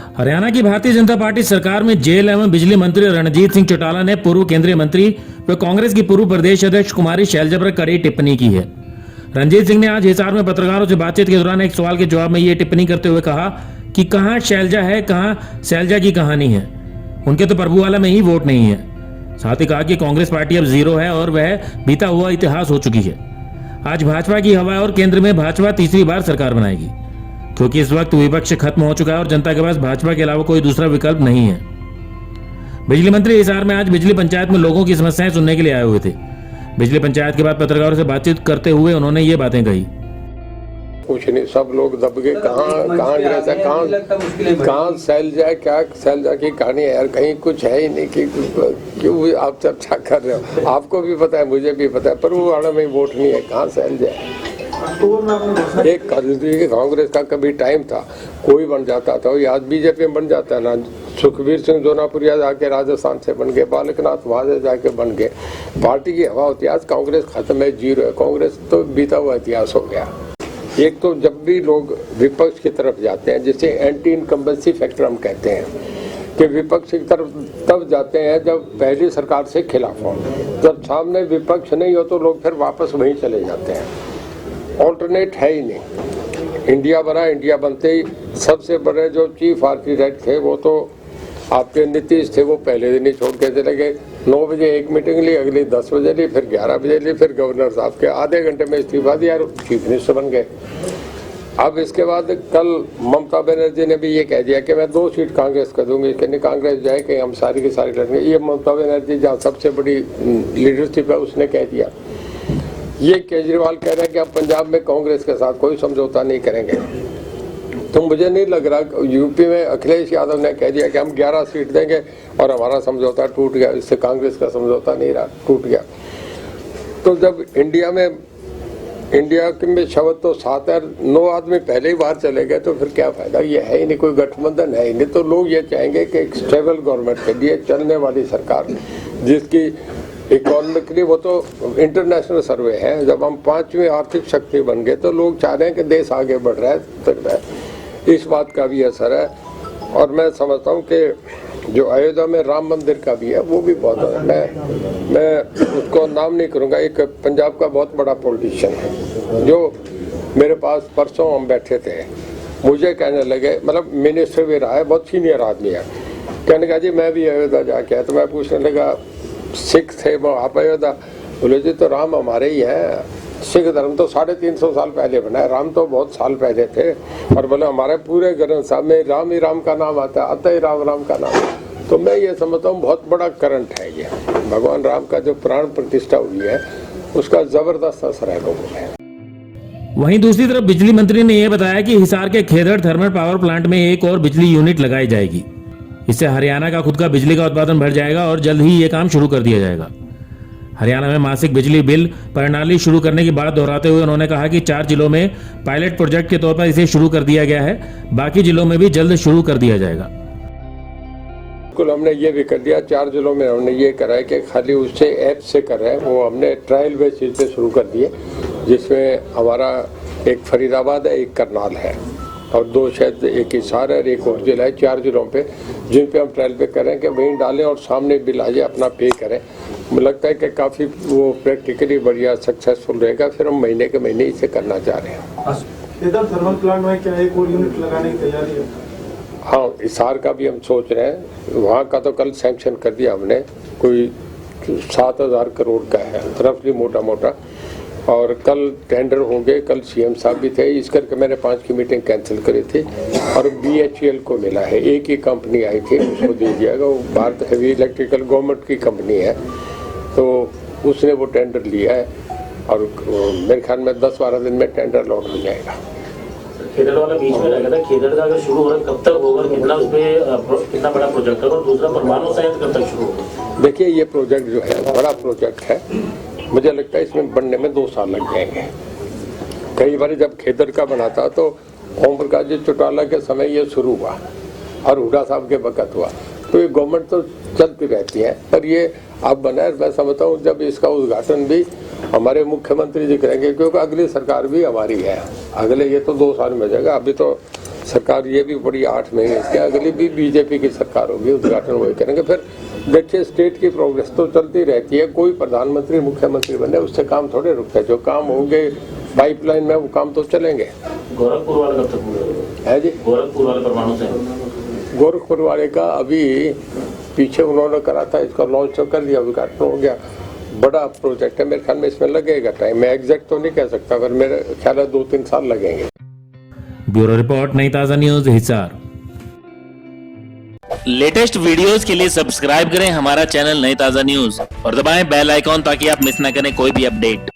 हरियाणा की भारतीय जनता पार्टी सरकार में जेल एवं बिजली मंत्री रणजीत सिंह चौटाला ने पूर्व केंद्रीय मंत्री व कांग्रेस की पूर्व प्रदेश अध्यक्ष कुमारी शैलजा पर कड़ी टिप्पणी की है। रणजीत सिंह ने आज हिसार में पत्रकारों से बातचीत के दौरान एक सवाल के जवाब में ये टिप्पणी करते हुए कहा कि कहां शैलजा है, कहां शैलजा की कहानी है, उनके तो प्रभुवाला में ही वोट नहीं है। साथ ही कहा कि कांग्रेस पार्टी अब जीरो है और वह बीता हुआ इतिहास हो चुकी है। आज भाजपा की हवा और केंद्र में भाजपा तीसरी बार सरकार बनाएगी, क्योंकि इस वक्त विपक्ष खत्म हो चुका है और जनता के पास भाजपा के अलावा कोई दूसरा विकल्प नहीं है। बिजली मंत्री हिसार में आज बिजली पंचायत में लोगों की समस्याएं सुनने के लिए आए हुए थे। बिजली पंचायत के बाद पत्रकारों से बातचीत करते हुए उन्होंने ये बातें कही। कुछ नहीं, सब लोग दब गए। कहाँ शैलजा, क्या शैलजा की कहानी है यार, कहीं कुछ है ही नहीं कि क्यों आप चर्चा कर रहे हो। आपको भी पता है, मुझे भी पता है, पर वो वाला में वोट नहीं है। कहाँ शैलजा है? एक कांग्रेस का कभी टाइम था, कोई बन जाता था, आज बीजेपी में बन जाता है ना। सुखबीर सिंह जोनापुरिया जाके राजस्थान से बन गए, बालकनाथ वहां से जाके बन गए। पार्टी की हवा होती है। आज कांग्रेस खत्म है, जीरो है। कांग्रेस तो बीता हुआ इतिहास हो गया। एक तो जब भी लोग विपक्ष की तरफ जाते हैं, जिसे एंटी इनकम्बेंसी फैक्टर हम कहते हैं, कि विपक्ष की तरफ तब जाते हैं जब पहली सरकार से खिलाफ हो। जब सामने विपक्ष नहीं हो तो लोग फिर वापस वहीं चले जाते हैं। ऑल्टरनेट है ही नहीं। इंडिया बना, इंडिया बनते ही सबसे बड़े जो चीफ आर्किटेक्ट थे वो तो आपके नीतीश थे। वो पहले दिन ही छोड़ के चले गए। 9 बजे एक मीटिंग ली, अगली 10 बजे ली, फिर 11 बजे ली, फिर गवर्नर साहब के आधे घंटे में इस्तीफा दिया और चीफ मिनिस्टर बन गए। अब इसके बाद कल ममता बनर्जी ने भी ये कह दिया कि मैं 2 सीट कांग्रेस कर दूंगी, कि कांग्रेस जाए कि हम सारी की सारी लड़ेंगे। ये ममता बनर्जी जहाँ सबसे बड़ी लीडरशिप है उसने कह दिया। ये केजरीवाल कह रहे हैं कि अब पंजाब में कांग्रेस के साथ कोई समझौता नहीं करेंगे। तो मुझे नहीं लग रहा। यूपी में अखिलेश यादव ने कह दिया कि हम 11 सीट देंगे और हमारा समझौता टूट गया। इससे कांग्रेस का समझौता नहीं रहा, टूट गया। तो जब इंडिया में शब्द तो 7 है, 9 आदमी पहले ही बाहर चले गए, तो फिर क्या फायदा? ये है ही नहीं, कोई गठबंधन है ही नहीं। तो लोग ये चाहेंगे कि एक स्टेबल गवर्नमेंट के लिए चलने वाली सरकार, जिसकी इकोनॉमिकली वो तो इंटरनेशनल सर्वे है। जब हम 5वीं आर्थिक शक्ति बन गए तो लोग चाह रहे हैं कि देश आगे बढ़ रहा है। इस बात का भी असर है। और मैं समझता हूँ कि जो अयोध्या में राम मंदिर का भी है वो भी बहुत है। मैं उसको नाम नहीं करूँगा। एक पंजाब का बहुत बड़ा पॉलिटिशियन है जो मेरे पास परसों हम बैठे थे, मुझे कहने लगे, मतलब मिनिस्टर भी रहा है, बहुत सीनियर आदमी है, कहने का जी मैं भी अयोध्या जाके आया। तो मैं पूछने लगा सिख थे वो, आप अयोध्या? बोले जी तो राम हमारे ही हैं। सिख धर्म तो 350 साल पहले बना है, राम तो बहुत साल पहले थे। और बोले हमारे पूरे ग्रंथ साहब में राम ही राम का नाम आता ही राम राम का नाम। तो मैं ये समझता हूँ बहुत बड़ा करंट है ये। भगवान राम का जो प्राण प्रतिष्ठा हुई है उसका जबरदस्त असर है लोगों में। वहीं दूसरी तरफ बिजली मंत्री ने यह बताया कि हिसार के खेदड़ थर्मल पावर प्लांट में एक और बिजली यूनिट लगाई जाएगी। इससे हरियाणा का खुद का बिजली का उत्पादन बढ़ जाएगा और जल्द ही ये काम शुरू कर दिया जाएगा। हरियाणा में मासिक बिजली बिल प्रणाली शुरू करने की बात दोहराते हुए उन्होंने कहा कि 4 जिलों में पायलट प्रोजेक्ट के तौर पर इसे शुरू कर दिया गया है, बाकी जिलों में भी जल्द शुरू कर दिया जाएगा। बिल्कुल, हमने ये भी कर दिया। 4 जिलों में हमने ये करा है कि खाली उससे ऐप से कर रहे हैं, वो हमने ट्रायल बेसिस पे शुरू कर दिए, जिसमें हमारा एक फरीदाबाद है, एक करनाल है और 2 शायद एक हिसार है और एक और जिला है। 4 जिलों पे जिन पे हम ट्रायल पे करें कि वहीं डालें और सामने बिल आ जाए, अपना पे करें। मुझे लगता है कि काफ़ी वो प्रैक्टिकली बढ़िया सक्सेसफुल रहेगा। फिर हम महीने के महीने इसे करना चाह रहे हैं। इधर थर्मल प्लांट में क्या एक और यूनिट लगाने की तैयारी है? हाँ, हिसार का भी हम सोच रहे हैं। वहाँ का तो कल सैंक्शन कर दिया हमने, कोई 7,000 करोड़ का है रफली, मोटा मोटा। और कल टेंडर हो गए। कल सीएम साहब भी थे, इस करके मैंने 5 की मीटिंग कैंसिल करी थी। और BHEL को मिला है, एक ही कंपनी आई थी, उसको दे दिया गया। वो भारत हेवी इलेक्ट्रिकल गवर्नमेंट की कंपनी है, तो उसने वो टेंडर लिया है और मेरे ख्याल में 10-12 दिन में टेंडर लौट हो जाएगा। खेदड़ वाला बीच में लगा था, खेदड़ का अगर शुरू हो रहा है कब तक होगा, कितना बड़ा प्रोजेक्ट है? और दूसरा परमाणु संयंत्र कब तक शुरू होगा? देखिए, ये प्रोजेक्ट जो है बड़ा प्रोजेक्ट है। मुझे लगता है इसमें बनने में 2 साल लग जाएंगे। कई बार जब खेदड़ का बना था तो ओम प्रकाश जी चौटाला के समय ये शुरू हुआ और हुड्डा साहब के वक्त हुआ। तो ये गवर्नमेंट तो चलती रहती है, पर ये अब बना है। मैं समझता हूँ जब इसका उद्घाटन भी हमारे मुख्यमंत्री जी करेंगे, क्योंकि अगली सरकार भी हमारी है। अगले ये तो 2 साल में हो जाएगा। अभी तो सरकार ये भी बड़ी 8 महीने इसके, अगली भी बीजेपी की सरकार होगी, उद्घाटन वही करेंगे। फिर देखिए स्टेट की प्रोग्रेस तो चलती रहती है, कोई प्रधानमंत्री मुख्यमंत्री बने उससे काम थोड़े रुकता है। जो काम होंगे पाइपलाइन में वो काम तो चलेंगे। गोरखपुर वाला कब तक पूरा है जी, गोरखपुर वाले परमाणु संयंत्र गोरखपुर वाले का अभी पीछे उन्होंने करा था, इसका लॉन्च तो कर दिया, उद्घाटन हो गया। बड़ा प्रोजेक्ट है, मेरे ख्याल में इसमें लगेगा टाइम, मैं एग्जैक्ट तो नहीं कह सकता, पर मेरे ख्याल है 2-3 साल लगेंगे। ब्यूरो रिपोर्ट नई ताजा न्यूज हिसार। लेटेस्ट वीडियोस के लिए सब्सक्राइब करें हमारा चैनल नई ताजा न्यूज और दबाएं बेल आइकॉन ताकि आप मिस ना करें कोई भी अपडेट।